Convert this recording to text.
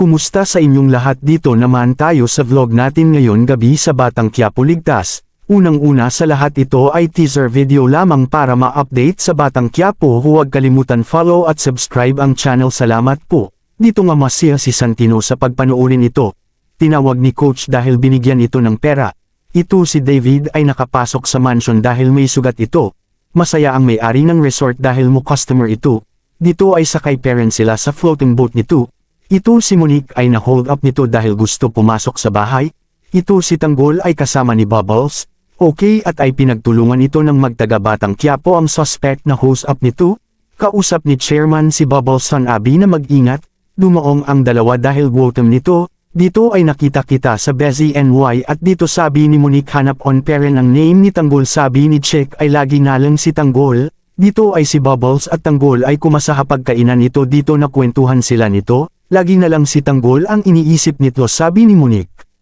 Kumusta sa inyong lahat? Dito naman tayo sa vlog natin ngayon gabi sa Batang Quiapo Ligtas. Unang-una sa lahat ito ay teaser video lamang para ma-update sa Batang Quiapo. Huwag kalimutan follow at subscribe ang channel. Salamat po. Dito nga masaya si Santino sa pagpanoorin ito. Tinawag ni coach dahil binigyan ito ng pera. Ito si David ay nakapasok sa mansion dahil may sugat ito. Masaya ang may-ari ng resort dahil mo customer ito. Dito ay sakay parent sila sa floating boat nito. Ito si Monique ay na-hold up nito dahil gusto pumasok sa bahay. Ito si Tanggol ay kasama ni Bubbles. Okay at ay pinagtulungan ito ng magtaga Batang Quiapo ang suspect na host up nito. Kausap ni chairman si Bubbles Son Abi na mag-ingat. Dumaong ang dalawa dahil gutom nito. Dito ay nakita-kita sa Bezzy NY at dito sabi ni Monique hanap on parent ang name ni Tanggol. Sabi ni Chick ay lagi nalang si Tanggol. Dito ay si Bubbles at Tanggol ay kumasa pagkainan nito. Dito nakwentuhan sila nito. Lagi na lang si Tanggol ang iniisip nito sabi ni Monique.